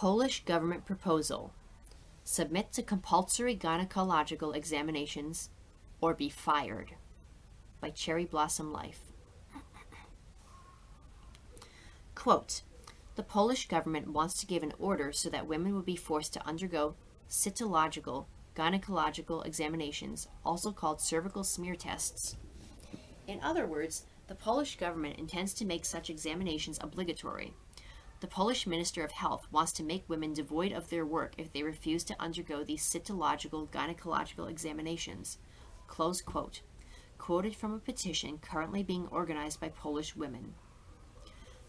Polish government proposal. Submit to compulsory gynecological examinations or be fired. By Cherry Blossom Life. Quote, the Polish government wants to give an order so that women will be forced to undergo cytological gynecological examinations, also called cervical smear tests. In other words, the Polish government intends to make such examinations obligatory. The Polish Minister of Health wants to make women devoid of their work if they refuse to undergo these cytological gynecological examinations. Close quote. Quoted from a petition currently being organized by Polish women.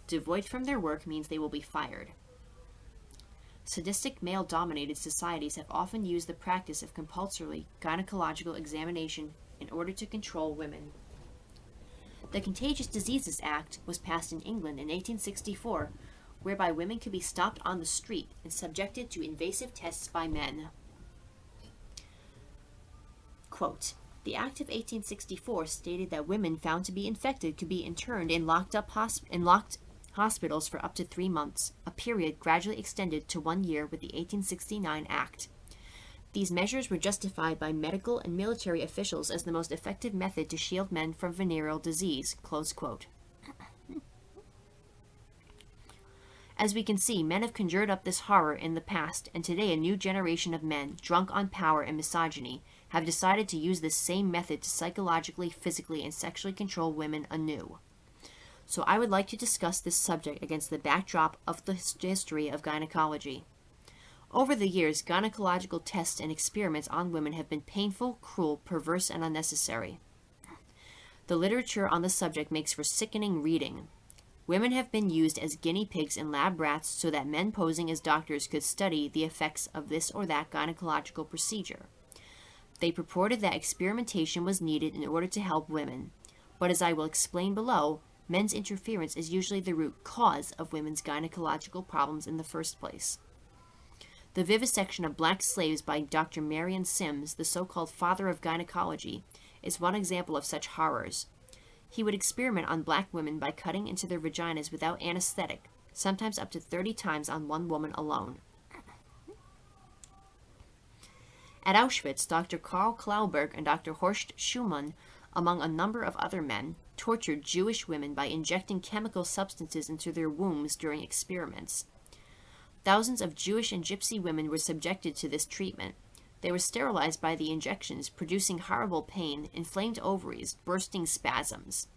Devoid from their work means they will be fired. Sadistic male-dominated societies have often used the practice of compulsory gynecological examination in order to control women. The Contagious Diseases Act was passed in England in 1864, whereby women could be stopped on the street and subjected to invasive tests by men. Quote, the Act of 1864 stated that women found to be infected could be interned in locked hospitals for up to 3 months, a period gradually extended to 1 year with the 1869 Act. These measures were justified by medical and military officials as the most effective method to shield men from venereal disease. Close quote. As we can see, men have conjured up this horror in the past, and today a new generation of men, drunk on power and misogyny, have decided to use this same method to psychologically, physically, and sexually control women anew. So I would like to discuss this subject against the backdrop of the history of gynecology. Over the years, gynecological tests and experiments on women have been painful, cruel, perverse, and unnecessary. The literature on the subject makes for sickening reading. Women have been used as guinea pigs in lab rats so that men posing as doctors could study the effects of this or that gynecological procedure. They purported that experimentation was needed in order to help women, but as I will explain below, men's interference is usually the root cause of women's gynecological problems in the first place. The vivisection of black slaves by Dr. Marion Sims, the so-called father of gynecology, is one example of such horrors. He would experiment on black women by cutting into their vaginas without anesthetic, sometimes up to 30 times on one woman alone. At Auschwitz, Dr. Karl Klauberg and Dr. Horst Schumann, among a number of other men, tortured Jewish women by injecting chemical substances into their wombs during experiments. Thousands of Jewish and Gypsy women were subjected to this treatment. They were sterilized by the injections, producing horrible pain, inflamed ovaries, bursting spasms.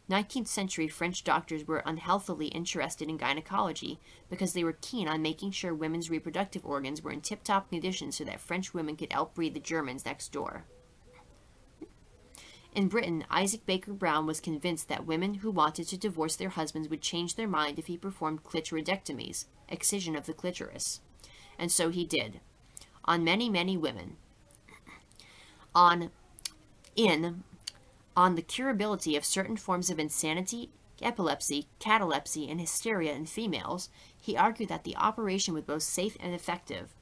19th century French doctors were unhealthily interested in gynecology because they were keen on making sure women's reproductive organs were in tip-top condition so that French women could outbreed the Germans next door. In Britain, Isaac Baker Brown was convinced that women who wanted to divorce their husbands would change their mind if he performed clitoridectomies, excision of the clitoris. And so he did. On many, many women. On the curability of certain forms of insanity, epilepsy, catalepsy, and hysteria in females, he argued that the operation was both safe and effective.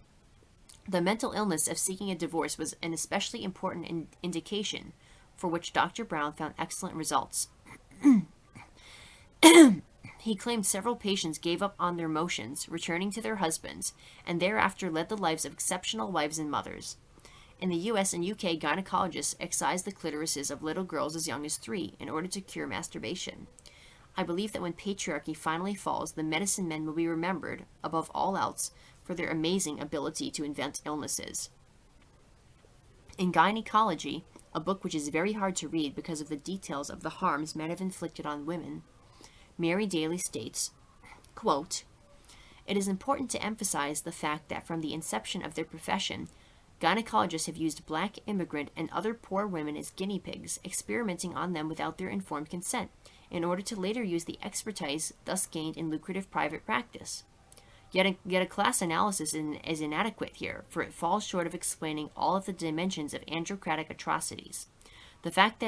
The mental illness of seeking a divorce was an especially important indication, for which Dr. Brown found excellent results. He claimed several patients gave up on their motions, returning to their husbands, and thereafter led the lives of exceptional wives and mothers. In the US and UK, gynecologists excise the clitorises of little girls as young as 3 in order to cure masturbation. I believe that when patriarchy finally falls, the medicine men will be remembered, above all else, for their amazing ability to invent illnesses. In Gynecology, a book which is very hard to read because of the details of the harms men have inflicted on women, Mary Daly states, quote, it is important to emphasize the fact that from the inception of their profession, gynecologists have used black immigrant and other poor women as guinea pigs, experimenting on them without their informed consent, in order to later use the expertise thus gained in lucrative private practice. Yet a class analysis is inadequate here, for it falls short of explaining all of the dimensions of androcratic atrocities. The fact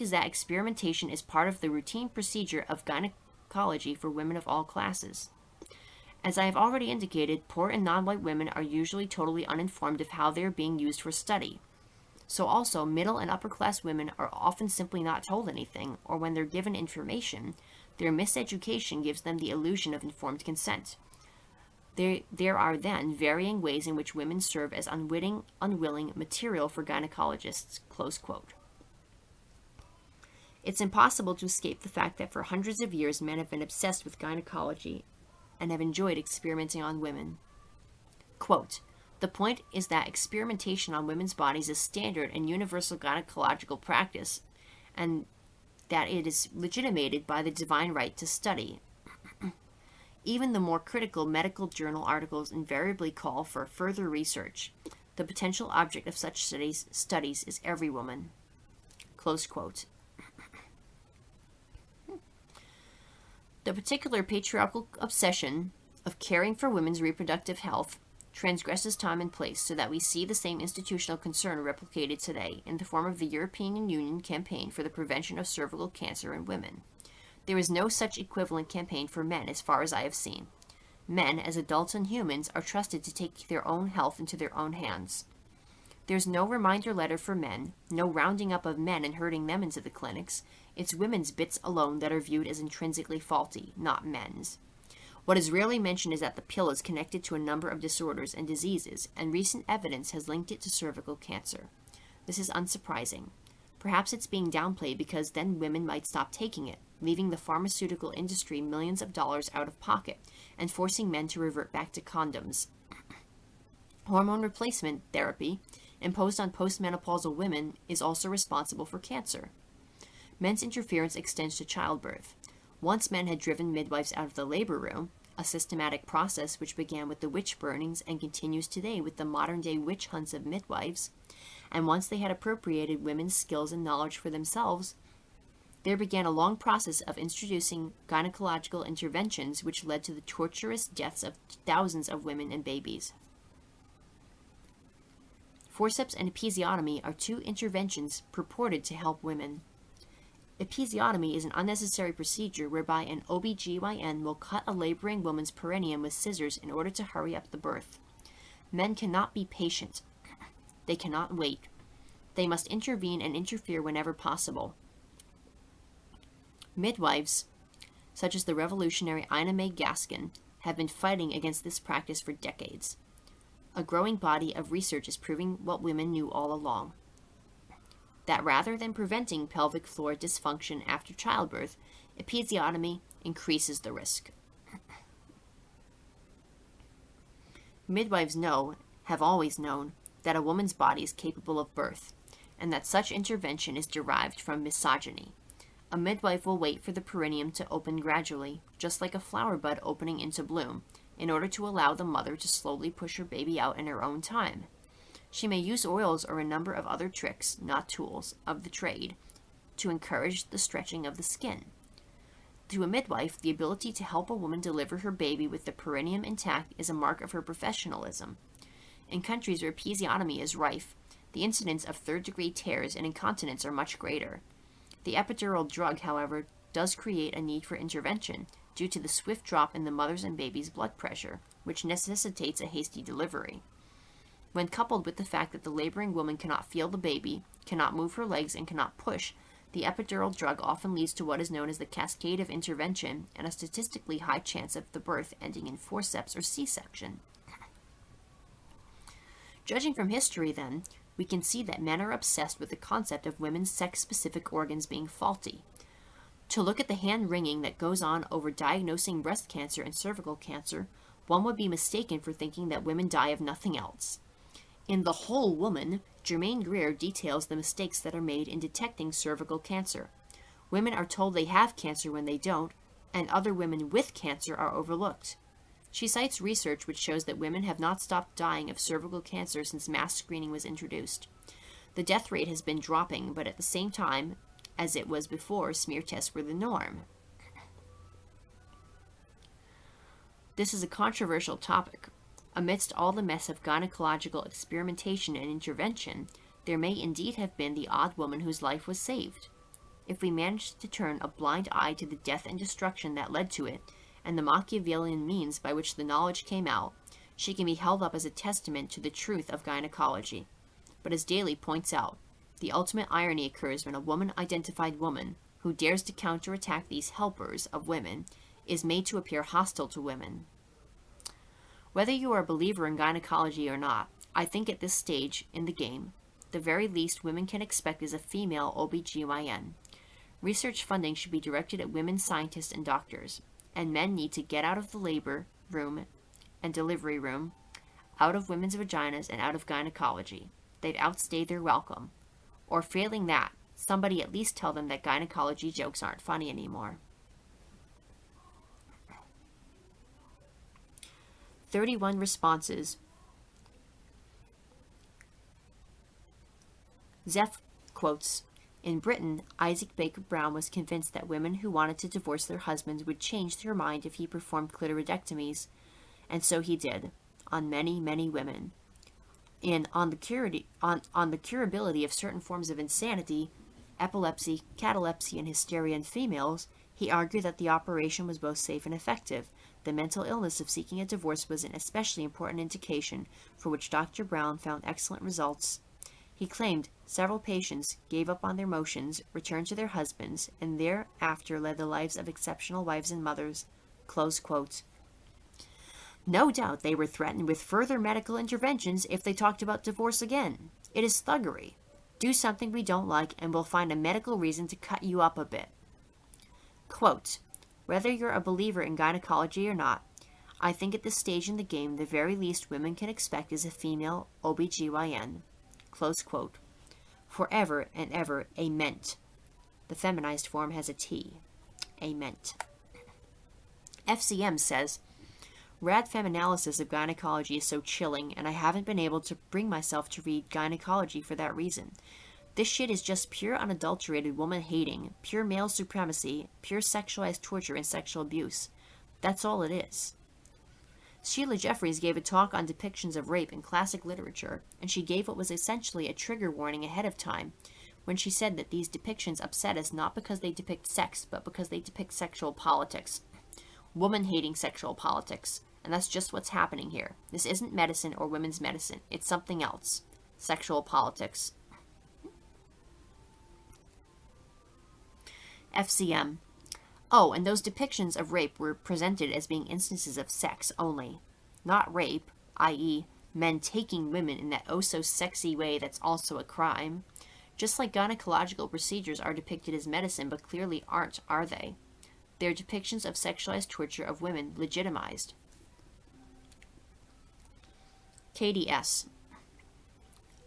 is that experimentation is part of the routine procedure of gynecology for women of all classes. As I have already indicated, poor and non-white women are usually totally uninformed of how they are being used for study. So also, middle and upper-class women are often simply not told anything, or when they're given information, their miseducation gives them the illusion of informed consent. There are then varying ways in which women serve as unwilling material for gynecologists, close quote. It's impossible to escape the fact that for hundreds of years men have been obsessed with gynecology and have enjoyed experimenting on women. Quote, the point is that experimentation on women's bodies is standard and universal gynecological practice, and that it is legitimated by the divine right to study. Even the more critical medical journal articles invariably call for further research. The potential object of such studies is every woman. Close quote. The particular patriarchal obsession of caring for women's reproductive health transgresses time and place so that we see the same institutional concern replicated today in the form of the European Union campaign for the prevention of cervical cancer in women. There is no such equivalent campaign for men as far as I have seen. Men, as adults and humans, are trusted to take their own health into their own hands. There's no reminder letter for men, no rounding up of men and herding them into the clinics. It's women's bits alone that are viewed as intrinsically faulty, not men's. What is rarely mentioned is that the pill is connected to a number of disorders and diseases, and recent evidence has linked it to cervical cancer. This is unsurprising. Perhaps it's being downplayed because then women might stop taking it, leaving the pharmaceutical industry millions of dollars out of pocket, and forcing men to revert back to condoms. Hormone replacement therapy, imposed on postmenopausal women, is also responsible for cancer. Men's interference extends to childbirth. Once men had driven midwives out of the labor room, a systematic process which began with the witch burnings and continues today with the modern-day witch hunts of midwives, and once they had appropriated women's skills and knowledge for themselves, there began a long process of introducing gynecological interventions which led to the torturous deaths of thousands of women and babies. Forceps and episiotomy are two interventions purported to help women. Episiotomy is an unnecessary procedure whereby an OB-GYN will cut a laboring woman's perineum with scissors in order to hurry up the birth. Men cannot be patient. They cannot wait. They must intervene and interfere whenever possible. Midwives, such as the revolutionary Ina May Gaskin, have been fighting against this practice for decades. A growing body of research is proving what women knew all along, that rather than preventing pelvic floor dysfunction after childbirth, episiotomy increases the risk. Midwives have always known, that a woman's body is capable of birth, and that such intervention is derived from misogyny. A midwife will wait for the perineum to open gradually, just like a flower bud opening into bloom, in order to allow the mother to slowly push her baby out in her own time. She may use oils or a number of other tricks, not tools, of the trade, to encourage the stretching of the skin. To a midwife, the ability to help a woman deliver her baby with the perineum intact is a mark of her professionalism. In countries where episiotomy is rife, the incidence of third-degree tears and incontinence are much greater. The epidural drug, however, does create a need for intervention due to the swift drop in the mother's and baby's blood pressure, which necessitates a hasty delivery. When coupled with the fact that the laboring woman cannot feel the baby, cannot move her legs, and cannot push, the epidural drug often leads to what is known as the cascade of intervention and a statistically high chance of the birth ending in forceps or C-section. Judging from history, then, we can see that men are obsessed with the concept of women's sex-specific organs being faulty. To look at the hand-wringing that goes on over diagnosing breast cancer and cervical cancer, one would be mistaken for thinking that women die of nothing else. In The Whole Woman, Germaine Greer details the mistakes that are made in detecting cervical cancer. Women are told they have cancer when they don't, and other women with cancer are overlooked. She cites research which shows that women have not stopped dying of cervical cancer since mass screening was introduced. The death rate has been dropping, but at the same time as it was before, smear tests were the norm. This is a controversial topic. Amidst all the mess of gynecological experimentation and intervention, there may indeed have been the odd woman whose life was saved. If we managed to turn a blind eye to the death and destruction that led to it, and the Machiavellian means by which the knowledge came out, she can be held up as a testament to the truth of gynecology. But as Daly points out, the ultimate irony occurs when a woman-identified woman, who dares to counterattack these helpers of women, is made to appear hostile to women. Whether you are a believer in gynecology or not, I think at this stage in the game, the very least women can expect is a female OBGYN. Research funding should be directed at women scientists and doctors, and men need to get out of the labor room and delivery room, out of women's vaginas and out of gynecology. They'd outstay their welcome. Or failing that, somebody at least tell them that gynecology jokes aren't funny anymore. 31 responses. Zeph quotes, "In Britain, Isaac Baker Brown was convinced that women who wanted to divorce their husbands would change their mind if he performed clitoridectomies, and so he did, on many, many women. And on the curability of certain forms of insanity, epilepsy, catalepsy, and hysteria in females, he argued that the operation was both safe and effective. The mental illness of seeking a divorce was an especially important indication, for which Dr. Brown found excellent results. He claimed several patients gave up on their motions, returned to their husbands, and thereafter led the lives of exceptional wives and mothers." Close quote. No doubt they were threatened with further medical interventions if they talked about divorce again. It is thuggery. Do something we don't like and we'll find a medical reason to cut you up a bit. Quote, "Whether you're a believer in gynecology or not, I think at this stage in the game the very least women can expect is a female OBGYN." Close quote. Forever and ever, amen. The feminized form has a T. Amen. FCM says, "Rad feminalysis of gynecology is so chilling, and I haven't been able to bring myself to read gynecology for that reason. This shit is just pure unadulterated woman-hating, pure male supremacy, pure sexualized torture and sexual abuse. That's all it is." Sheila Jeffreys gave a talk on depictions of rape in classic literature, and she gave what was essentially a trigger warning ahead of time when she said that these depictions upset us not because they depict sex, but because they depict sexual politics. Woman-hating sexual politics. And that's just what's happening here. This isn't medicine or women's medicine. It's something else. Sexual politics. FCM. Oh, and those depictions of rape were presented as being instances of sex only. Not rape, i.e., men taking women in that oh-so-sexy way that's also a crime. Just like gynecological procedures are depicted as medicine but clearly aren't, are they? They're depictions of sexualized torture of women legitimized. Katie S.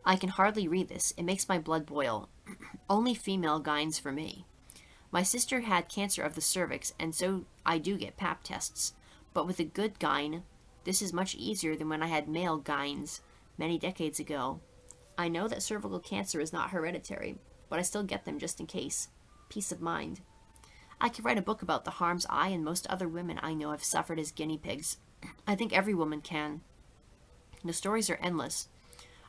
"I can hardly read this. It makes my blood boil. Only female gyns for me. My sister had cancer of the cervix, and so I do get pap tests. But with a good gyn, this is much easier than when I had male gyns many decades ago. I know that cervical cancer is not hereditary, but I still get them just in case. Peace of mind. I could write a book about the harms I and most other women I know have suffered as guinea pigs. I think every woman can. The stories are endless.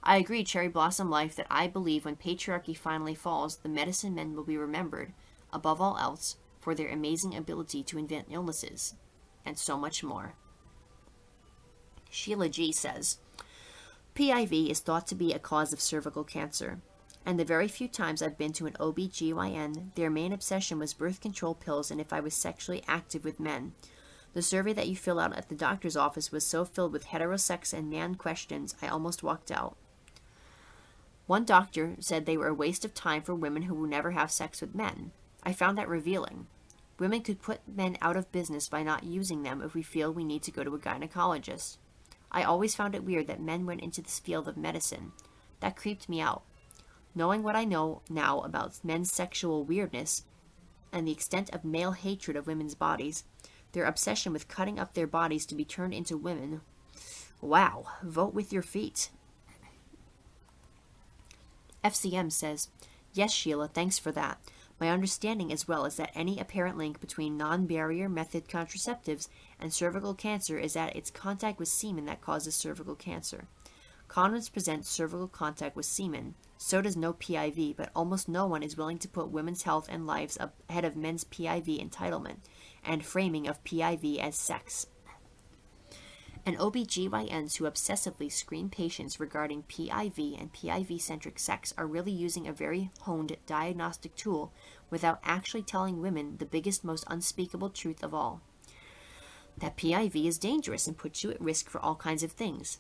I agree, Cherry Blossom Life, that I believe when patriarchy finally falls, the medicine men will be remembered, above all else, for their amazing ability to invent illnesses, and so much more." Sheila G. says, "PIV is thought to be a cause of cervical cancer, and the very few times I've been to an OBGYN, their main obsession was birth control pills and if I was sexually active with men. The survey that you fill out at the doctor's office was so filled with heterosex and man questions, I almost walked out. One doctor said they were a waste of time for women who will never have sex with men. I found that revealing. Women could put men out of business by not using them if we feel we need to go to a gynecologist. I always found it weird that men went into this field of medicine. That creeped me out. Knowing what I know now about men's sexual weirdness and the extent of male hatred of women's bodies, their obsession with cutting up their bodies to be turned into women. Wow, vote with your feet." FCM says, "Yes, Sheila, thanks for that. My understanding as well is that any apparent link between non-barrier method contraceptives and cervical cancer is that it's contact with semen that causes cervical cancer. Condoms present cervical contact with semen. So does no PIV, but almost no one is willing to put women's health and lives ahead of men's PIV entitlement and framing of PIV as sex. And OBGYNs who obsessively screen patients regarding PIV and PIV-centric sex are really using a very honed diagnostic tool without actually telling women the biggest, most unspeakable truth of all. that PIV is dangerous and puts you at risk for all kinds of things.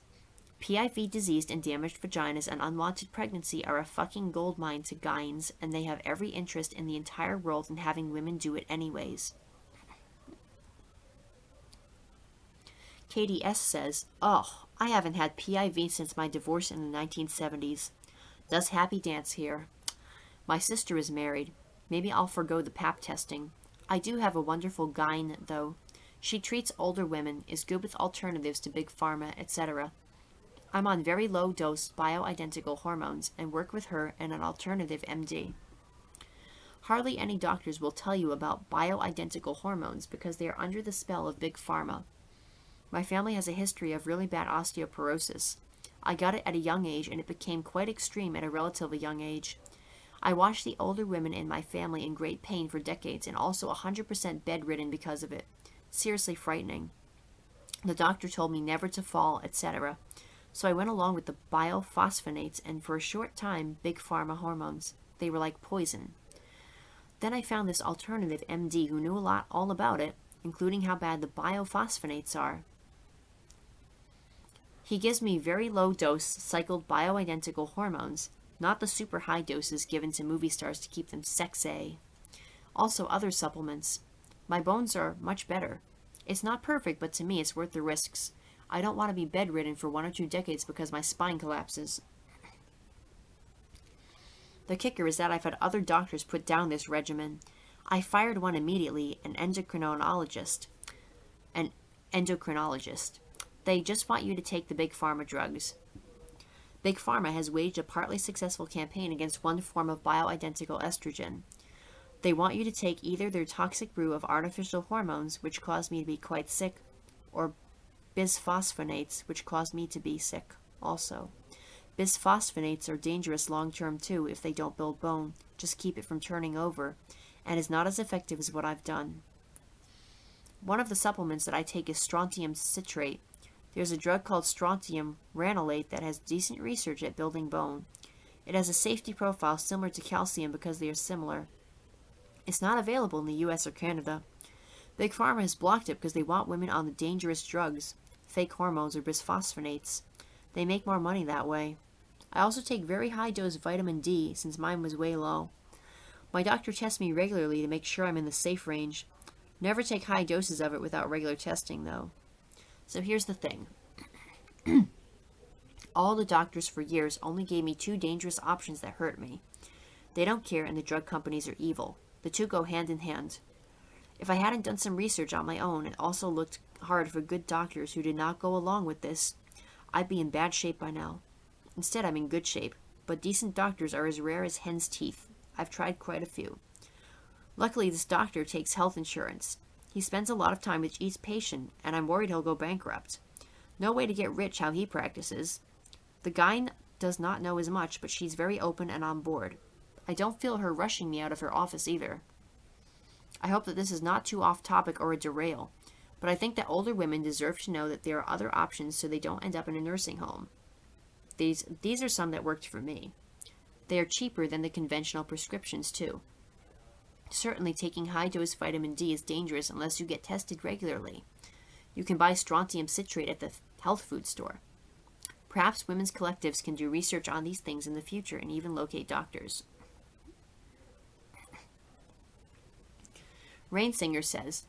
PIV diseased and damaged vaginas and unwanted pregnancy are a fucking goldmine to gyns, and they have every interest in the entire world in having women do it anyways. Katie S. says, "Oh, I haven't had PIV since my divorce in the 1970s. Does happy dance here. My sister is married. Maybe I'll forgo the pap testing. I do have a wonderful gyne, though. She treats older women, is good with alternatives to big pharma, etc. I'm on very low-dose bioidentical hormones and work with her and an alternative MD. Hardly any doctors will tell you about bioidentical hormones because they are under the spell of big pharma. My family has a history of really bad osteoporosis. I got it at a young age, and it became quite extreme at a relatively young age. I watched the older women in my family in great pain for decades and also 100% bedridden because of it. Seriously frightening. The doctor told me never to fall, etc. So I went along with the biophosphonates and for a short time, big pharma hormones. They were like poison. Then I found this alternative MD who knew all about it, including how bad the biophosphonates are. He gives me very low-dose cycled bioidentical hormones, not the super high doses given to movie stars to keep them sexy. Also other supplements. My bones are much better. It's not perfect, but to me it's worth the risks. I don't want to be bedridden for 1 or 2 decades because my spine collapses. The kicker is that I've had other doctors put down this regimen. I fired one immediately, an endocrinologist. They just want you to take the big pharma drugs. Big pharma has waged a partly successful campaign against one form of bioidentical estrogen. They want you to take either their toxic brew of artificial hormones, which caused me to be quite sick, or bisphosphonates, which caused me to be sick also. Bisphosphonates are dangerous long-term too if they don't build bone, just keep it from turning over, and is not as effective as what I've done. One of the supplements that I take is strontium citrate. There's a drug called strontium ranolate that has decent research at building bone. It has a safety profile similar to calcium because they are similar. It's not available in the US or Canada. Big Pharma has blocked it because they want women on the dangerous drugs, fake hormones or bisphosphonates. They make more money that way. I also take very high dose vitamin D since mine was way low. My doctor tests me regularly to make sure I'm in the safe range. Never take high doses of it without regular testing though. So here's the thing. All the doctors for years only gave me 2 dangerous options that hurt me. They don't care and the drug companies are evil. The two go hand in hand. If I hadn't done some research on my own and also looked hard for good doctors who did not go along with this, I'd be in bad shape by now. Instead, I'm in good shape, but decent doctors are as rare as hen's teeth. I've tried quite a few. Luckily, this doctor takes health insurance. He spends a lot of time with each patient, and I'm worried he'll go bankrupt. No way to get rich how he practices. The gyne does not know as much, but she's very open and on board. I don't feel her rushing me out of her office either. I hope that this is not too off topic or a derail, but I think that older women deserve to know that there are other options so they don't end up in a nursing home. These are some that worked for me. They are cheaper than the conventional prescriptions too. Certainly taking high-dose vitamin D is dangerous unless you get tested regularly. You can buy strontium citrate at the health food store. Perhaps women's collectives can do research on these things in the future and even locate doctors. Rainsinger says,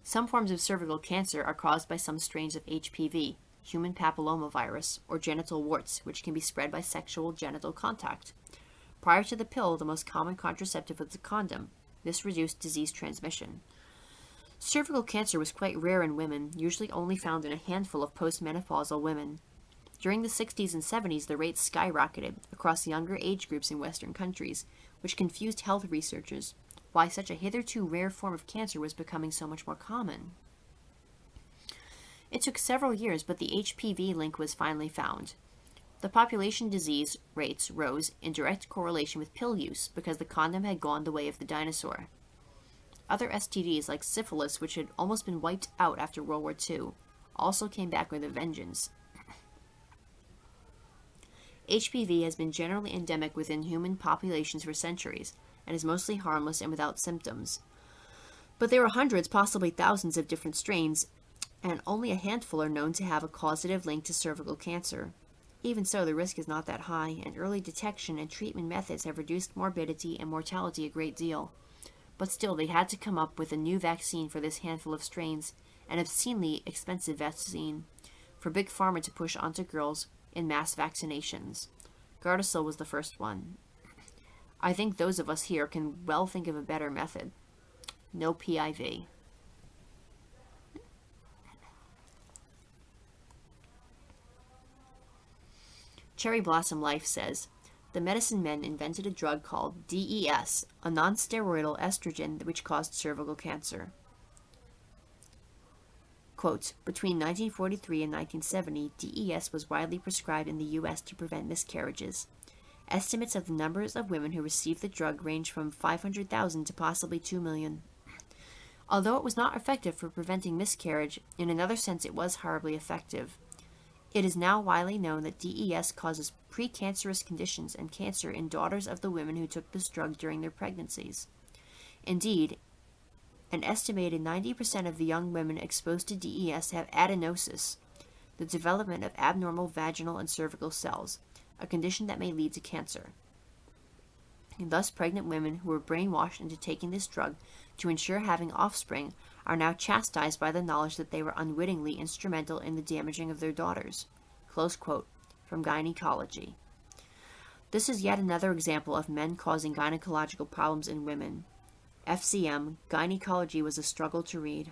some forms of cervical cancer are caused by some strains of HPV, human papillomavirus, or genital warts, which can be spread by sexual genital contact. Prior to the pill, the most common contraceptive was the condom. This reduced disease transmission. Cervical cancer was quite rare in women, usually only found in a handful of postmenopausal women. During the 60s and 70s, the rates skyrocketed across younger age groups in Western countries, which confused health researchers why such a hitherto rare form of cancer was becoming so much more common. It took several years, but the HPV link was finally found. The population disease rates rose in direct correlation with pill use because the condom had gone the way of the dinosaur. Other STDs like syphilis, which had almost been wiped out after World War II, also came back with a vengeance. HPV has been generally endemic within human populations for centuries and is mostly harmless and without symptoms. But there are hundreds, possibly thousands of different strains, and only a handful are known to have a causative link to cervical cancer. Even so, the risk is not that high, and early detection and treatment methods have reduced morbidity and mortality a great deal. But still, they had to come up with a new vaccine for this handful of strains, an obscenely expensive vaccine, for Big Pharma to push onto girls in mass vaccinations. Gardasil was the first one. I think those of us here can well think of a better method. No PIV. Cherry Blossom Life says, the medicine men invented a drug called DES, a non-steroidal estrogen which caused cervical cancer. Quote, between 1943 and 1970, DES was widely prescribed in the U.S. to prevent miscarriages. Estimates of the numbers of women who received the drug range from 500,000 to possibly 2 million. Although it was not effective for preventing miscarriage, in another sense it was horribly effective. It is now widely known that DES causes precancerous conditions and cancer in daughters of the women who took this drug during their pregnancies. Indeed, an estimated 90% of the young women exposed to DES have adenosis, the development of abnormal vaginal and cervical cells, a condition that may lead to cancer. And thus, pregnant women who were brainwashed into taking this drug to ensure having offspring are now chastised by the knowledge that they were unwittingly instrumental in the damaging of their daughters. Close quote from Gynecology. This is yet another example of men causing gynecological problems in women. FCM, Gynecology was a struggle to read.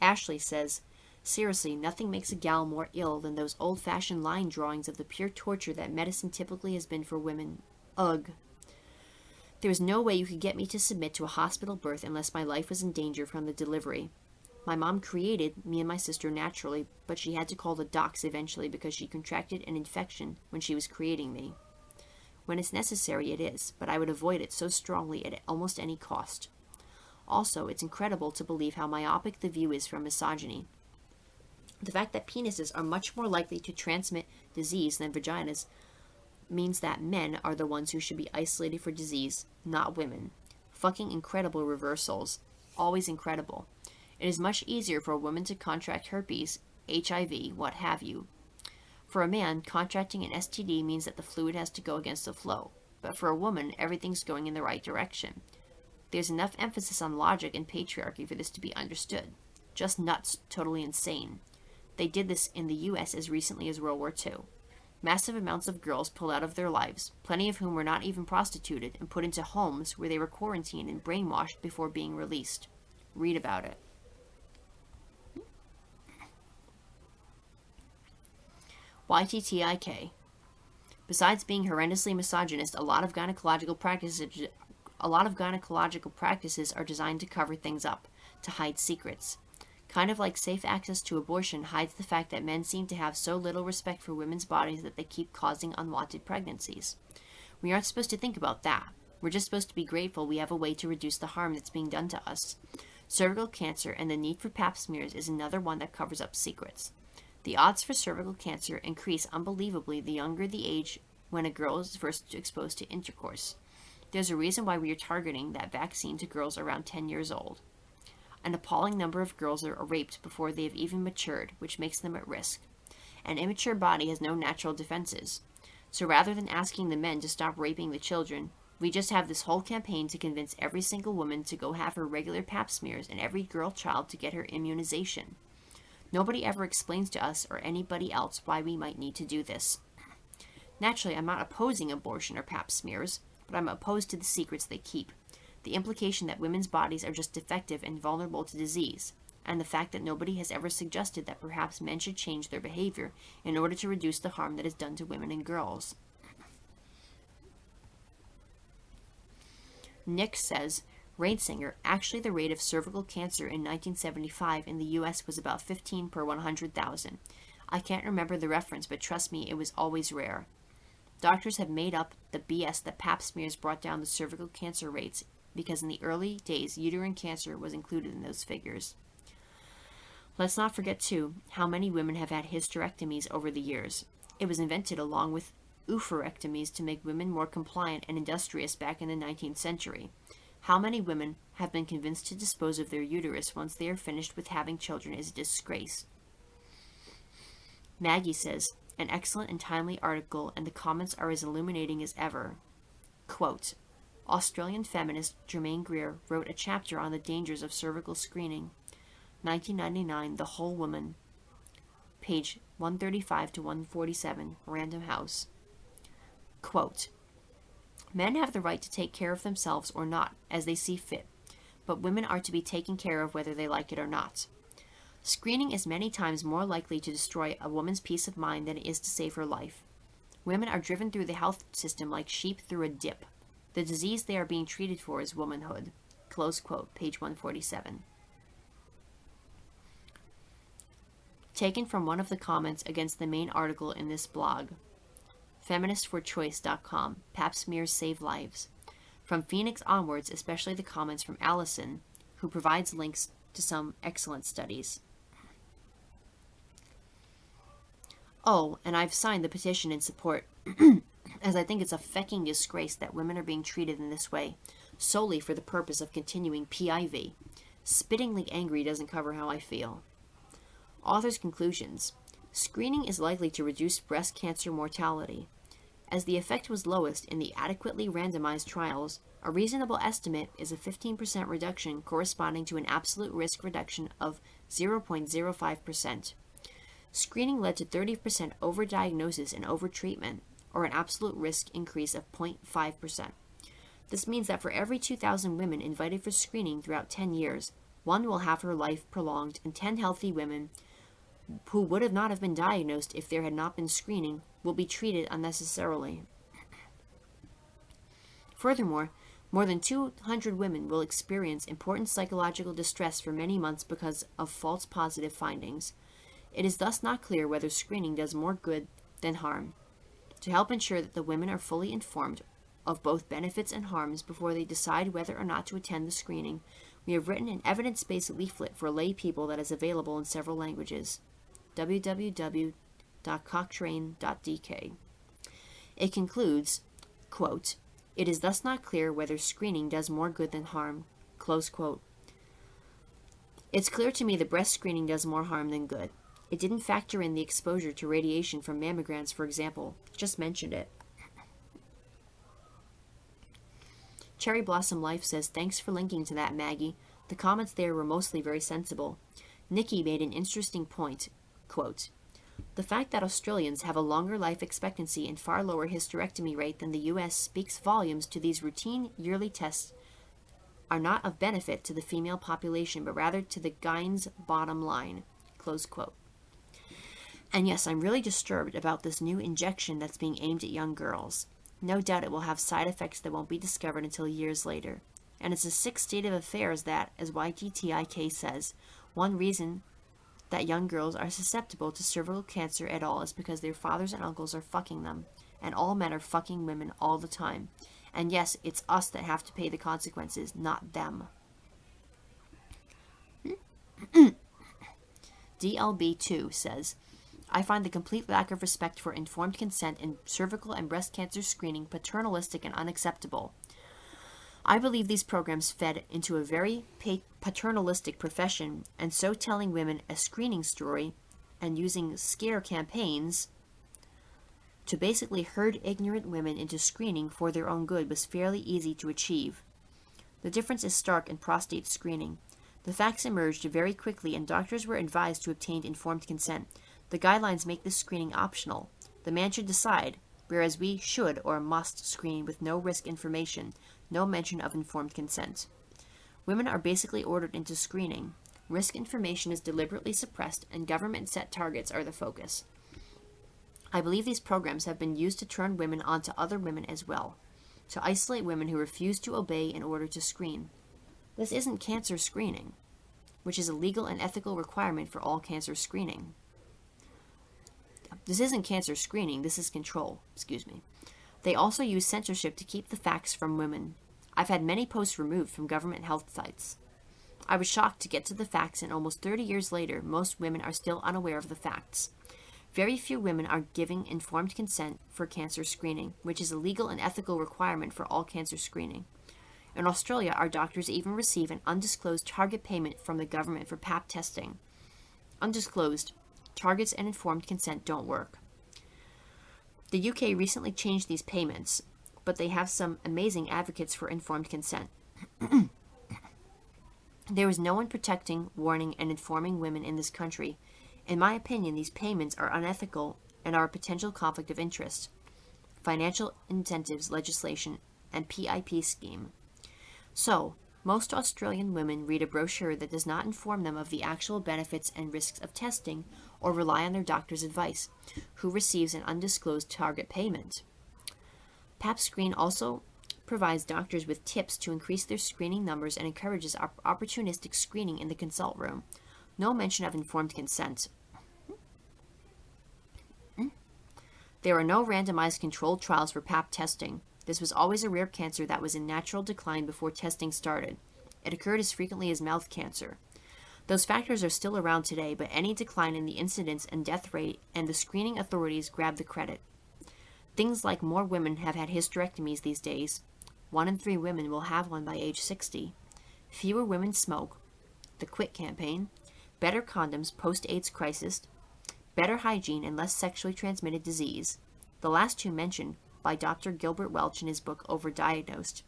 Ashley says, seriously, nothing makes a gal more ill than those old-fashioned line drawings of the pure torture that medicine typically has been for women. Ugh. There was no way you could get me to submit to a hospital birth unless my life was in danger from the delivery. My mom created me and my sister naturally, but she had to call the docs eventually because she contracted an infection when she was creating me. When it's necessary, it is, but I would avoid it so strongly at almost any cost. Also, it's incredible to believe how myopic the view is from misogyny. The fact that penises are much more likely to transmit disease than vaginas means that men are the ones who should be isolated for disease, not women. Fucking incredible reversals. Always incredible. It is much easier for a woman to contract herpes, HIV, what have you. For a man, contracting an STD means that the fluid has to go against the flow. But for a woman, everything's going in the right direction. There's enough emphasis on logic and patriarchy for this to be understood. Just nuts, totally insane. They did this in the U.S. as recently as World War II. Massive amounts of girls pulled out of their lives, plenty of whom were not even prostituted, and put into homes where they were quarantined and brainwashed before being released. Read about it. YTTIK. Besides being horrendously misogynist, a lot of gynecological practices are designed to cover things up, to hide secrets. Kind of like safe access to abortion hides the fact that men seem to have so little respect for women's bodies that they keep causing unwanted pregnancies. We aren't supposed to think about that. We're just supposed to be grateful we have a way to reduce the harm that's being done to us. Cervical cancer and the need for pap smears is another one that covers up secrets. The odds for cervical cancer increase unbelievably the younger the age when a girl is first exposed to intercourse. There's a reason why we are targeting that vaccine to girls around 10 years old. An appalling number of girls are raped before they have even matured, which makes them at risk. An immature body has no natural defenses. So rather than asking the men to stop raping the children, we just have this whole campaign to convince every single woman to go have her regular pap smears and every girl child to get her immunization. Nobody ever explains to us or anybody else why we might need to do this. Naturally, I'm not opposing abortion or pap smears, but I'm opposed to the secrets they keep. The implication that women's bodies are just defective and vulnerable to disease, and the fact that nobody has ever suggested that perhaps men should change their behavior in order to reduce the harm that is done to women and girls. Nick says, Rainsinger, actually the rate of cervical cancer in 1975 in the U.S. was about 15 per 100,000. I can't remember the reference, but trust me, it was always rare. Doctors have made up the BS that pap smears brought down the cervical cancer rates because in the early days, uterine cancer was included in those figures. Let's not forget, too, how many women have had hysterectomies over the years. It was invented along with oophorectomies to make women more compliant and industrious back in the 19th century. How many women have been convinced to dispose of their uterus once they are finished with having children is a disgrace. Maggie says, an excellent and timely article, and the comments are as illuminating as ever. Quote, Australian feminist Germaine Greer wrote a chapter on the dangers of cervical screening. 1999, The Whole Woman. Page 135 to 147, Random House. Quote, men have the right to take care of themselves or not, as they see fit, but women are to be taken care of whether they like it or not. Screening is many times more likely to destroy a woman's peace of mind than it is to save her life. Women are driven through the health system like sheep through a dip. The disease they are being treated for is womanhood. Close quote, page 147. Taken from one of the comments against the main article in this blog. Feministforchoice.com, Pap smears save lives. From Phoenix onwards, especially the comments from Allison, who provides links to some excellent studies. Oh, and I've signed the petition in support, as I think it's a fecking disgrace that women are being treated in this way, solely for the purpose of continuing PIV. Spittingly angry doesn't cover how I feel. Author's conclusions. Screening is likely to reduce breast cancer mortality. As the effect was lowest in the adequately randomized trials, a reasonable estimate is a 15% reduction corresponding to an absolute risk reduction of 0.05%. Screening led to 30% overdiagnosis and overtreatment, or an absolute risk increase of 0.5%. This means that for every 2,000 women invited for screening throughout 10 years, one will have her life prolonged, and 10 healthy women who would not have been diagnosed if there had not been screening will be treated unnecessarily. Furthermore, more than 200 women will experience important psychological distress for many months because of false positive findings. It is thus not clear whether screening does more good than harm. To help ensure that the women are fully informed of both benefits and harms before they decide whether or not to attend the screening, we have written an evidence-based leaflet for lay people that is available in several languages. www.cochrane.dk. It concludes, quote, it is thus not clear whether screening does more good than harm, close quote. It's clear to me that breast screening does more harm than good. It didn't factor in the exposure to radiation from mammograms, for example. Just mentioned it. Cherry Blossom Life says, thanks for linking to that, Maggie. The comments there were mostly very sensible. Nikki made an interesting point. Quote, the fact that Australians have a longer life expectancy and far lower hysterectomy rate than the U.S. speaks volumes to these routine yearly tests are not of benefit to the female population, but rather to the gyne's bottom line. Close quote. And yes, I'm really disturbed about this new injection that's being aimed at young girls. No doubt it will have side effects that won't be discovered until years later. And it's a sick state of affairs that, as YGTIK says, one reason that young girls are susceptible to cervical cancer at all is because their fathers and uncles are fucking them, and all men are fucking women all the time. And yes, it's us that have to pay the consequences, not them. DLB2 says, I find the complete lack of respect for informed consent in cervical and breast cancer screening paternalistic and unacceptable. I believe these programs fed into a very paternalistic profession, and so telling women a screening story and using scare campaigns to basically herd ignorant women into screening for their own good was fairly easy to achieve. The difference is stark in prostate screening. The facts emerged very quickly, and doctors were advised to obtain informed consent. The guidelines make this screening optional. The man should decide, whereas we should or must screen with no risk information, no mention of informed consent. Women are basically ordered into screening. Risk information is deliberately suppressed, and government-set targets are the focus. I believe these programs have been used to turn women onto other women as well, to isolate women who refuse to obey in order to screen. This isn't cancer screening, which is a legal and ethical requirement for all cancer screening. This isn't cancer screening, this is control. They also use censorship to keep the facts from women. I've had many posts removed from government health sites. I was shocked to get to the facts, and almost 30 years later, most women are still unaware of the facts. Very few women are giving informed consent for cancer screening, which is a legal and ethical requirement for all cancer screening. In Australia, our doctors even receive an undisclosed target payment from the government for Pap testing. Undisclosed. Targets and informed consent don't work. The UK recently changed these payments, but they have some amazing advocates for informed consent. There is no one protecting, warning, and informing women in this country. In my opinion, these payments are unethical and are a potential conflict of interest. Financial incentives legislation and PIP scheme. So, most Australian women read a brochure that does not inform them of the actual benefits and risks of testing or rely on their doctor's advice, who receives an undisclosed target payment. Pap Screen also provides doctors with tips to increase their screening numbers and encourages opportunistic screening in the consult room. No mention of informed consent. There are no randomized controlled trials for Pap testing. This was always a rare cancer that was in natural decline before testing started. It occurred as frequently as mouth cancer. Those factors are still around today, but any decline in the incidence and death rate and the screening authorities grab the credit. Things like more women have had hysterectomies these days. 1 in 3 women will have one by age 60. Fewer women smoke. The Quit campaign. Better condoms post-AIDS crisis. Better hygiene and less sexually transmitted disease. The last two mentioned by Dr. Gilbert Welch in his book Overdiagnosed.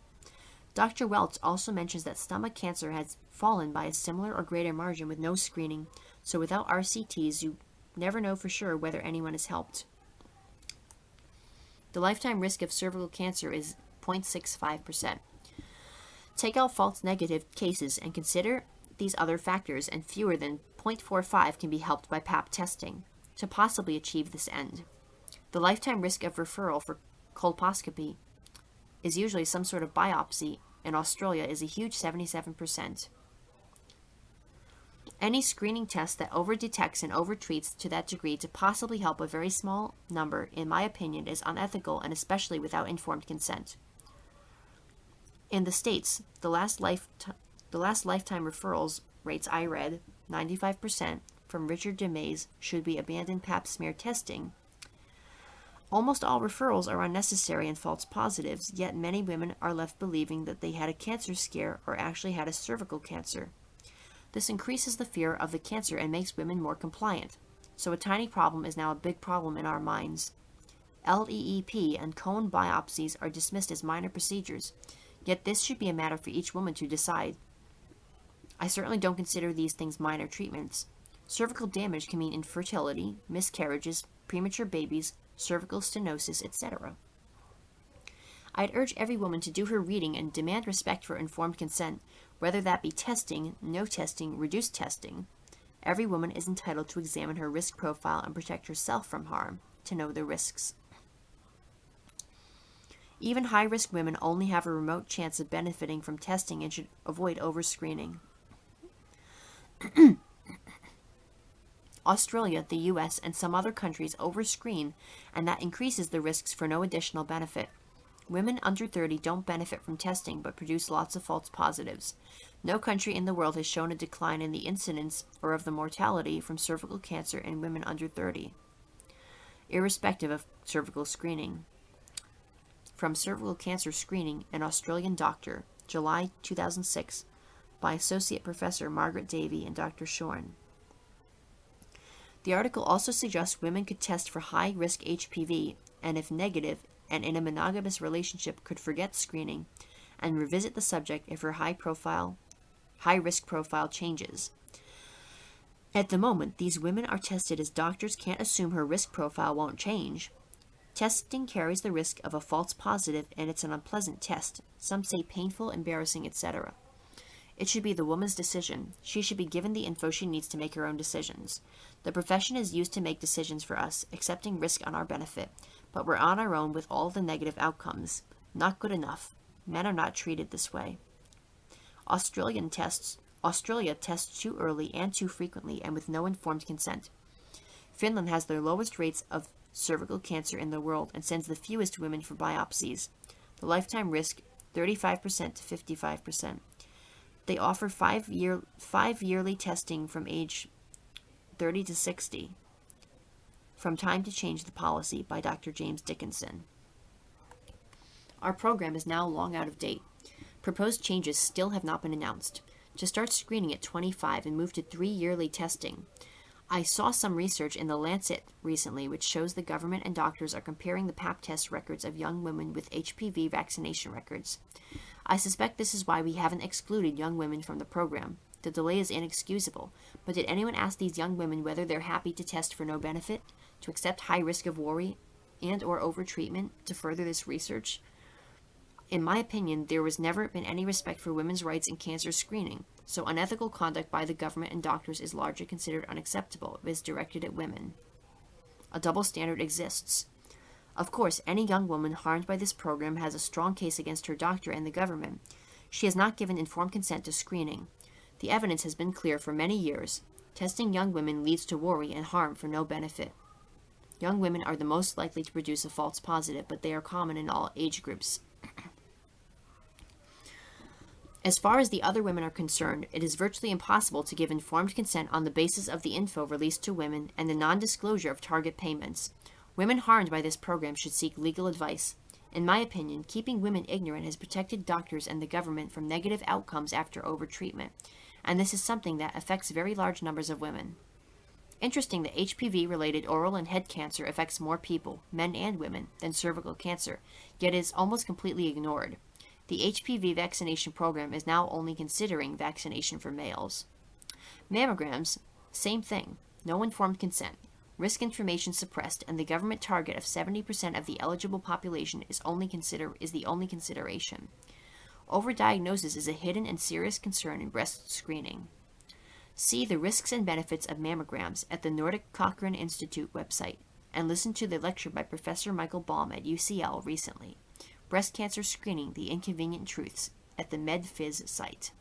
Dr. Welch also mentions that stomach cancer has fallen by a similar or greater margin with no screening, so without RCTs you never know for sure whether anyone is helped. The lifetime risk of cervical cancer is 0.65%. Take out false negative cases and consider these other factors, and fewer than 0.45 can be helped by Pap testing to possibly achieve this end. The lifetime risk of referral for colposcopy is usually some sort of biopsy. In Australia is a huge 77%. Any screening test that overdetects and overtreats to that degree to possibly help a very small number, in my opinion, is unethical and especially without informed consent. In the States, the last lifetime referrals rates I read, 95%, from Richard DeMays, should be abandoned Pap smear testing. Almost all referrals are unnecessary and false positives, yet many women are left believing that they had a cancer scare or actually had a cervical cancer. This increases the fear of the cancer and makes women more compliant. So a tiny problem is now a big problem in our minds. LEEP and cone biopsies are dismissed as minor procedures, yet this should be a matter for each woman to decide. I certainly don't consider these things minor treatments. Cervical damage can mean infertility, miscarriages, premature babies, cervical stenosis, etc. I'd urge every woman to do her reading and demand respect for informed consent, whether that be testing, no testing, reduced testing. Every woman is entitled to examine her risk profile and protect herself from harm, to know the risks. Even high-risk women only have a remote chance of benefiting from testing and should avoid overscreening. Australia, the US, and some other countries overscreen, and that increases the risks for no additional benefit. Women under 30 don't benefit from testing but produce lots of false positives. No country in the world has shown a decline in the incidence or of the mortality from cervical cancer in women under 30, irrespective of cervical screening. From Cervical Cancer Screening, an Australian Doctor, July 2006, by Associate Professor Margaret Davey and Dr. Shorn. The article also suggests women could test for high-risk HPV, and if negative, and in a monogamous relationship could forget screening, and revisit the subject if her high-risk profile changes. At the moment, these women are tested as doctors can't assume her risk profile won't change. Testing carries the risk of a false positive, and it's an unpleasant test. Some say painful, embarrassing, etc. It should be the woman's decision. She should be given the info she needs to make her own decisions. The profession is used to make decisions for us, accepting risk on our benefit, but we're on our own with all the negative outcomes. Not good enough. Men are not treated this way. Australia tests too early and too frequently and with no informed consent. Finland has their lowest rates of cervical cancer in the world and sends the fewest women for biopsies. The lifetime risk, 35% to 55%. They offer 5 yearly testing from age 30 to 60. From Time to Change the Policy by Dr. James Dickinson. Our program is now long out of date. Proposed changes still have not been announced. To start screening at 25 and move to 3 yearly testing. I saw some research in The Lancet recently which shows the government and doctors are comparing the Pap test records of young women with HPV vaccination records. I suspect this is why we haven't excluded young women from the program. The delay is inexcusable, but did anyone ask these young women whether they're happy to test for no benefit, to accept high risk of worry and or overtreatment to further this research? In my opinion, there was never been any respect for women's rights in cancer screening, so unethical conduct by the government and doctors is largely considered unacceptable if it is directed at women. A double standard exists. Of course, any young woman harmed by this program has a strong case against her doctor and the government. She has not given informed consent to screening. The evidence has been clear for many years. Testing young women leads to worry and harm for no benefit. Young women are the most likely to produce a false positive, but they are common in all age groups. As far as the other women are concerned, it is virtually impossible to give informed consent on the basis of the info released to women and the non-disclosure of target payments. Women harmed by this program should seek legal advice. In my opinion, keeping women ignorant has protected doctors and the government from negative outcomes after overtreatment, and this is something that affects very large numbers of women. Interesting that HPV-related oral and head cancer affects more people, men and women, than cervical cancer, yet is almost completely ignored. The HPV vaccination program is now only considering vaccination for males. Mammograms, same thing. No informed consent. Risk information suppressed, and the government target of 70% of the eligible population is the only consideration. Overdiagnosis is a hidden and serious concern in breast screening. See the risks and benefits of mammograms at the Nordic Cochrane Institute website, and listen to the lecture by Professor Michael Baum at UCL recently. Breast Cancer Screening, The Inconvenient Truths, at the MedPhys site.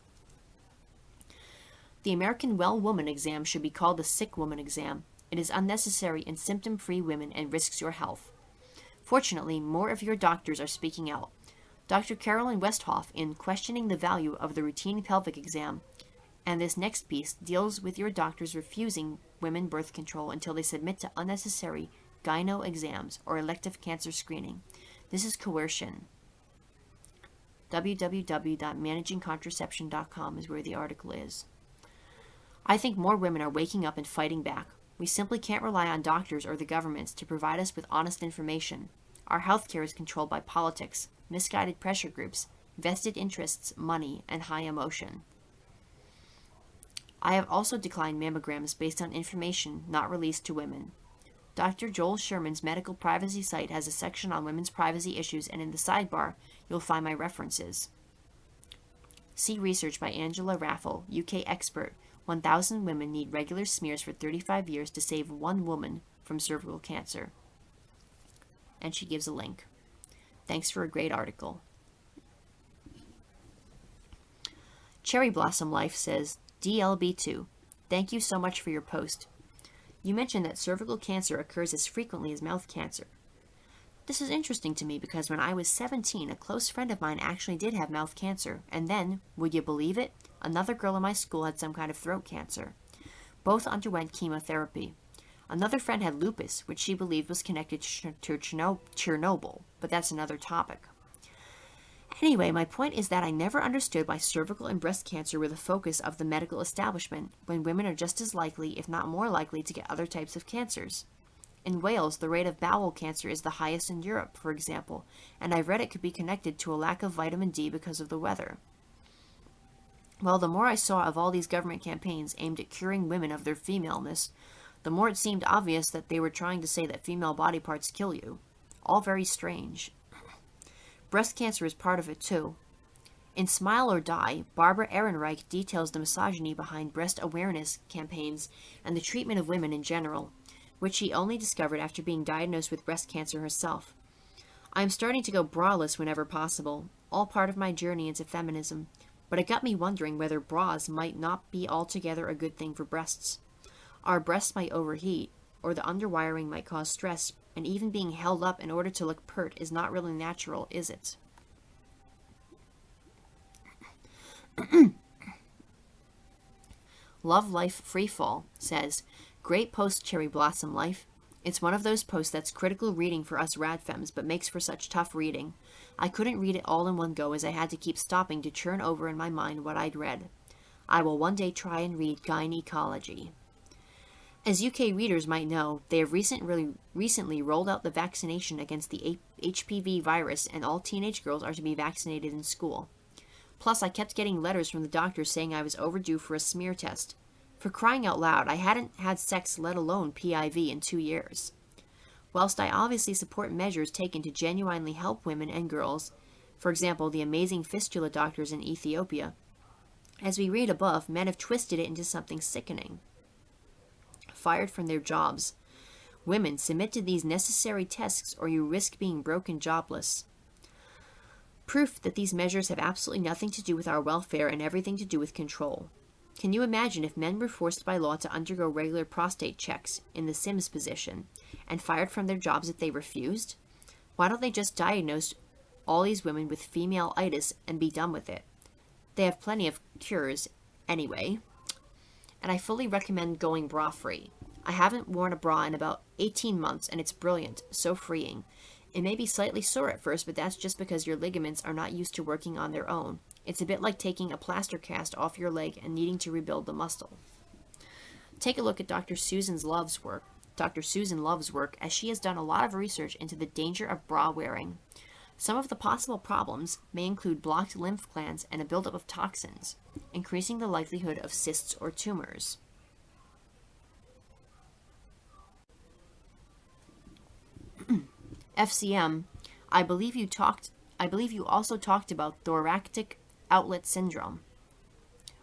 The American Well Woman exam should be called the Sick Woman exam. It is unnecessary in symptom-free women and risks your health. Fortunately, more of your doctors are speaking out. Dr. Carolyn Westhoff, in Questioning the Value of the Routine Pelvic Exam, and this next piece deals with your doctors refusing women birth control until they submit to unnecessary gyno exams or elective cancer screening. This is coercion. www.managingcontraception.com is where the article is. I think more women are waking up and fighting back. We simply can't rely on doctors or the governments to provide us with honest information. Our healthcare is controlled by politics, misguided pressure groups, vested interests, money, and high emotion. I have also declined mammograms based on information not released to women. Dr. Joel Sherman's medical privacy site has a section on women's privacy issues, and in the sidebar, you'll find my references. See research by Angela Raffel, UK expert. 1,000 women need regular smears for 35 years to save one woman from cervical cancer. And she gives a link. Thanks for a great article. Cherry Blossom Life says, DLB2, thank you so much for your post. You mentioned that cervical cancer occurs as frequently as mouth cancer. This is interesting to me because when I was 17, a close friend of mine actually did have mouth cancer, and then, would you believe it, another girl in my school had some kind of throat cancer. Both underwent chemotherapy. Another friend had lupus, which she believed was connected to Chernobyl, but that's another topic. Anyway, my point is that I never understood why cervical and breast cancer were the focus of the medical establishment, when women are just as likely, if not more likely, to get other types of cancers. In Wales, the rate of bowel cancer is the highest in Europe, for example, and I've read it could be connected to a lack of vitamin D because of the weather. Well, the more I saw of all these government campaigns aimed at curing women of their femaleness, the more it seemed obvious that they were trying to say that female body parts kill you. All very strange. Breast cancer is part of it, too. In Smile or Die, Barbara Ehrenreich details the misogyny behind breast awareness campaigns and the treatment of women in general, which she only discovered after being diagnosed with breast cancer herself. I am starting to go braless whenever possible, all part of my journey into feminism, but it got me wondering whether bras might not be altogether a good thing for breasts. Our breasts might overheat, or the underwiring might cause stress, and even being held up in order to look pert is not really natural, is it? Love Life Freefall says, great post, Cherry Blossom Life. It's one of those posts that's critical reading for us radfems, but makes for such tough reading. I couldn't read it all in one go as I had to keep stopping to churn over in my mind what I'd read. I will one day try and read gynecology. As UK readers might know, they have recently rolled out the vaccination against the HPV virus, and all teenage girls are to be vaccinated in school. Plus, I kept getting letters from the doctors saying I was overdue for a smear test. For crying out loud, I hadn't had sex, let alone PIV, in 2 years. Whilst I obviously support measures taken to genuinely help women and girls, for example, the amazing fistula doctors in Ethiopia, as we read above, men have twisted it into something sickening. Fired from their jobs. Women, submit to these necessary tests or you risk being broken jobless. Proof that these measures have absolutely nothing to do with our welfare and everything to do with control. Can you imagine if men were forced by law to undergo regular prostate checks in the Sims position and fired from their jobs if they refused? Why don't they just diagnose all these women with female-itis and be done with it? They have plenty of cures anyway. And I fully recommend going bra-free. I haven't worn a bra in about 18 months and it's brilliant, so freeing. It may be slightly sore at first, but that's just because your ligaments are not used to working on their own. It's a bit like taking a plaster cast off your leg and needing to rebuild the muscle. Take a look at Dr. Susan Love's work, as she has done a lot of research into the danger of bra wearing. Some of the possible problems may include blocked lymph glands and a buildup of toxins, increasing the likelihood of cysts or tumors. FCM, I believe you also talked about thoracic outlet syndrome.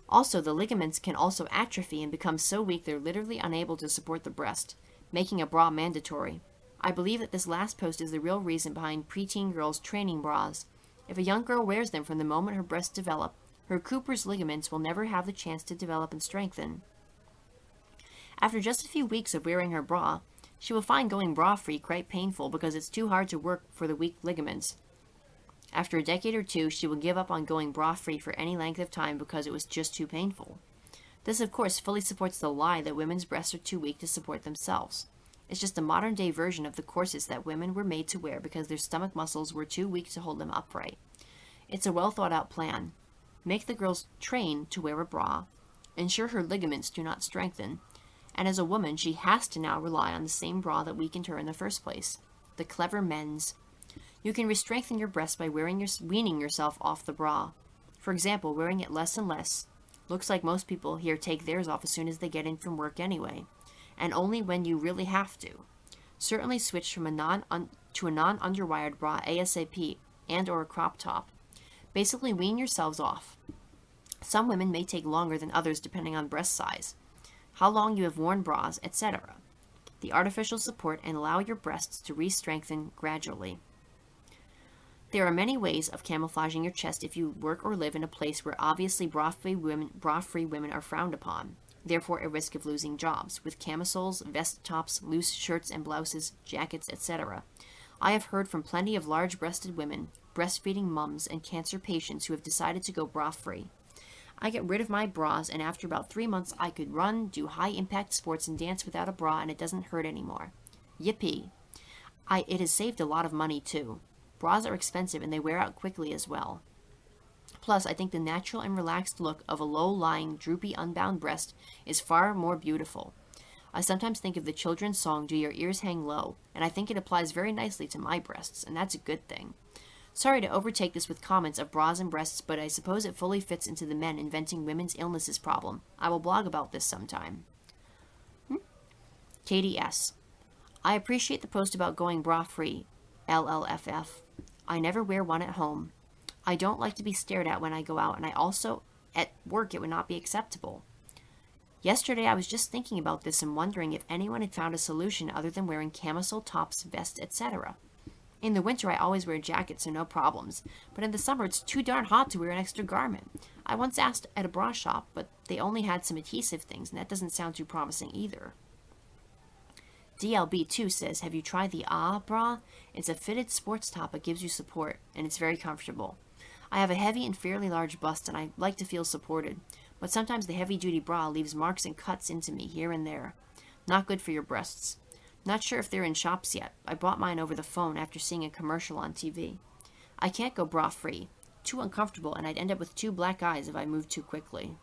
Also, the ligaments can also atrophy and become so weak they're literally unable to support the breast, making a bra mandatory. I believe that this last post is the real reason behind preteen girls' training bras. If a young girl wears them from the moment her breasts develop, her Cooper's ligaments will never have the chance to develop and strengthen. After just a few weeks of wearing her bra, she will find going bra-free quite painful because it's too hard to work for the weak ligaments. After a decade or two, she will give up on going bra-free for any length of time because it was just too painful. This, of course, fully supports the lie that women's breasts are too weak to support themselves. It's just a modern-day version of the corsets that women were made to wear because their stomach muscles were too weak to hold them upright. It's a well-thought-out plan. Make the girls train to wear a bra, ensure her ligaments do not strengthen, and as a woman, she has to now rely on the same bra that weakened her in the first place. The clever men's. You can re-strengthen your breasts by weaning yourself off the bra. For example, wearing it less and less. Looks like most people here take theirs off as soon as they get in from work anyway, and only when you really have to. Certainly switch from a non-underwired bra ASAP and or a crop top. Basically wean yourselves off. Some women may take longer than others depending on breast size, how long you have worn bras, etc. The artificial support and allow your breasts to re-strengthen gradually. There are many ways of camouflaging your chest if you work or live in a place where obviously bra-free women are frowned upon, therefore at risk of losing jobs, with camisoles, vest tops, loose shirts and blouses, jackets, etc. I have heard from plenty of large-breasted women, breastfeeding mums, and cancer patients who have decided to go bra-free. I get rid of my bras, and after about 3 months I could run, do high-impact sports, and dance without a bra, and it doesn't hurt anymore. Yippee! It has saved a lot of money, too. Bras are expensive, and they wear out quickly as well. Plus, I think the natural and relaxed look of a low-lying, droopy, unbound breast is far more beautiful. I sometimes think of the children's song, Do Your Ears Hang Low, and I think it applies very nicely to my breasts, and that's a good thing. Sorry to overtake this with comments of bras and breasts, but I suppose it fully fits into the men inventing women's illnesses problem. I will blog about this sometime. Katie S. I appreciate the post about going bra-free. LLFF. I never wear one at home. I don't like to be stared at when I go out, and I also, at work, it would not be acceptable. Yesterday I was just thinking about this and wondering if anyone had found a solution other than wearing camisole tops, vests, etc. In the winter I always wear jackets, so no problems, but in the summer it's too darn hot to wear an extra garment. I once asked at a bra shop, but they only had some adhesive things, and that doesn't sound too promising either. DLB2 says, have you tried the bra? It's a fitted sports top that gives you support, and it's very comfortable. I have a heavy and fairly large bust, and I like to feel supported, but sometimes the heavy-duty bra leaves marks and cuts into me here and there. Not good for your breasts. Not sure if they're in shops yet. I bought mine over the phone after seeing a commercial on TV. I can't go bra-free. Too uncomfortable, and I'd end up with 2 black eyes if I moved too quickly.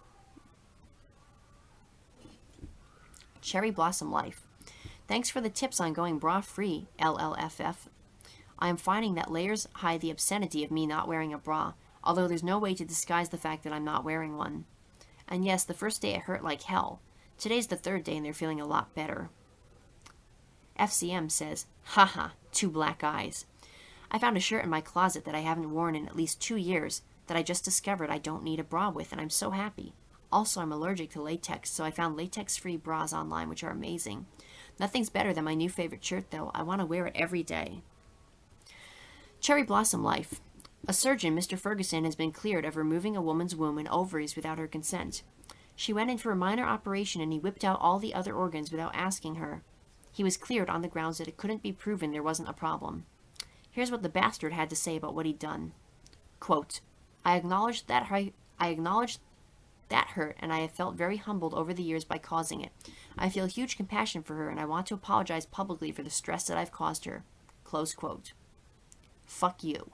Cherry Blossom Life. Thanks for the tips on going bra-free, LLFF. I am finding that layers hide the obscenity of me not wearing a bra, although there's no way to disguise the fact that I'm not wearing one. And yes, the first day it hurt like hell. Today's the 3rd day and they're feeling a lot better. FCM says, haha, 2 black eyes. I found a shirt in my closet that I haven't worn in at least 2 years that I just discovered I don't need a bra with, and I'm so happy. Also, I'm allergic to latex, so I found latex-free bras online, which are amazing. Nothing's better than my new favorite shirt, though. I want to wear it every day. Cherry Blossom Life. A surgeon, Mr. Ferguson, has been cleared of removing a woman's womb and ovaries without her consent. She went in for a minor operation and he whipped out all the other organs without asking her. He was cleared on the grounds that it couldn't be proven there wasn't a problem. Here's what the bastard had to say about what he'd done. Quote, I acknowledge that hurt, and I have felt very humbled over the years by causing it. I feel huge compassion for her, and I want to apologize publicly for the stress that I've caused her. Close quote. Fuck you.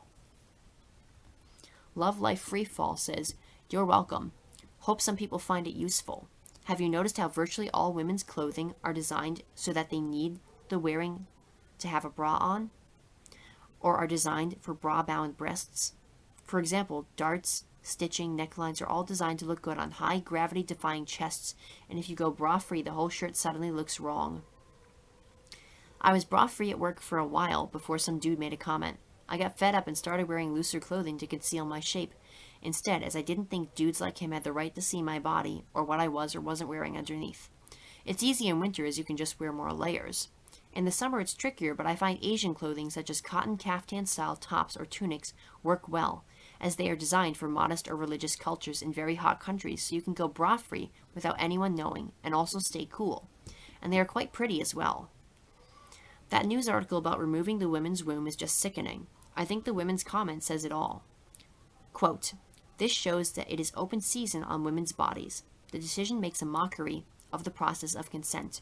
Love Life Freefall says, you're welcome. Hope some people find it useful. Have you noticed how virtually all women's clothing are designed so that they need the wearing to have a bra on? Or are designed for bra-bound breasts? For example, darts, stitching, necklines are all designed to look good on high gravity-defying chests, and if you go bra-free, the whole shirt suddenly looks wrong. I was bra-free at work for a while before some dude made a comment. I got fed up and started wearing looser clothing to conceal my shape. Instead, as I didn't think dudes like him had the right to see my body or what I was or wasn't wearing underneath. It's easy in winter as you can just wear more layers. In the summer it's trickier, but I find Asian clothing such as cotton caftan-style tops or tunics work well, as they are designed for modest or religious cultures in very hot countries, so you can go bra-free without anyone knowing and also stay cool. And they are quite pretty as well. That news article about removing the women's womb is just sickening. I think the women's comment says it all. Quote, this shows that it is open season on women's bodies. The decision makes a mockery of the process of consent.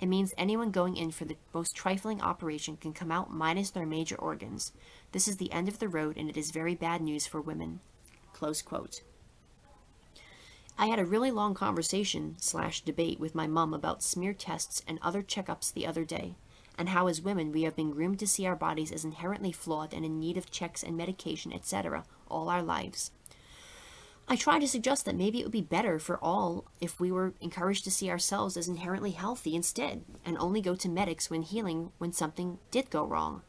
It means anyone going in for the most trifling operation can come out minus their major organs. This is the end of the road, and it is very bad news for women. Close quote. I had a really long conversation/debate with my mom about smear tests and other checkups the other day, and how as women we have been groomed to see our bodies as inherently flawed and in need of checks and medication, etc., all our lives. I tried to suggest that maybe it would be better for all if we were encouraged to see ourselves as inherently healthy instead, and only go to medics when healing when something did go wrong.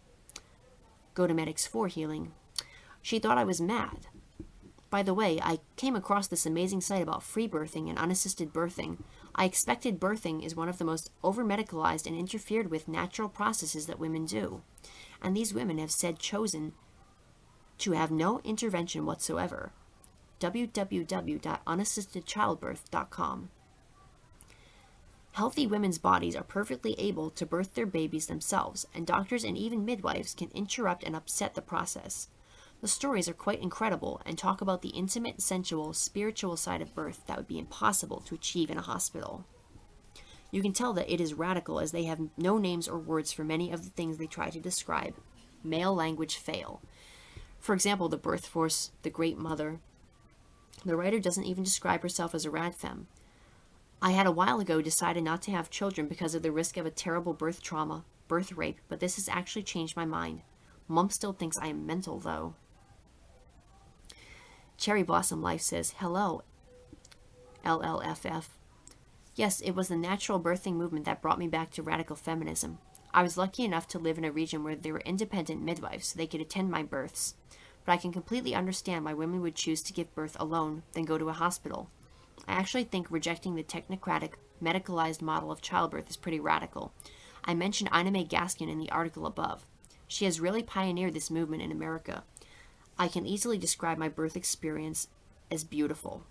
Go to medics for healing. She thought I was mad. By the way, I came across this amazing site about free birthing and unassisted birthing. I expected birthing is one of the most over-medicalized and interfered with natural processes that women do. And these women have chosen to have no intervention whatsoever. www.unassistedchildbirth.com. Healthy women's bodies are perfectly able to birth their babies themselves, and doctors and even midwives can interrupt and upset the process. The stories are quite incredible and talk about the intimate, sensual, spiritual side of birth that would be impossible to achieve in a hospital. You can tell that it is radical as they have no names or words for many of the things they try to describe. Male language fail. For example, the birth force, the great mother. The writer doesn't even describe herself as a radfemme. I had a while ago decided not to have children because of the risk of a terrible birth trauma, birth rape, but this has actually changed my mind. Mom still thinks I am mental, though. Cherry Blossom Life says, hello, LLFF. Yes, it was the natural birthing movement that brought me back to radical feminism. I was lucky enough to live in a region where there were independent midwives, so they could attend my births. But I can completely understand why women would choose to give birth alone than go to a hospital. I actually think rejecting the technocratic, medicalized model of childbirth is pretty radical. I mentioned Ina May Gaskin in the article above. She has really pioneered this movement in America. I can easily describe my birth experience as beautiful.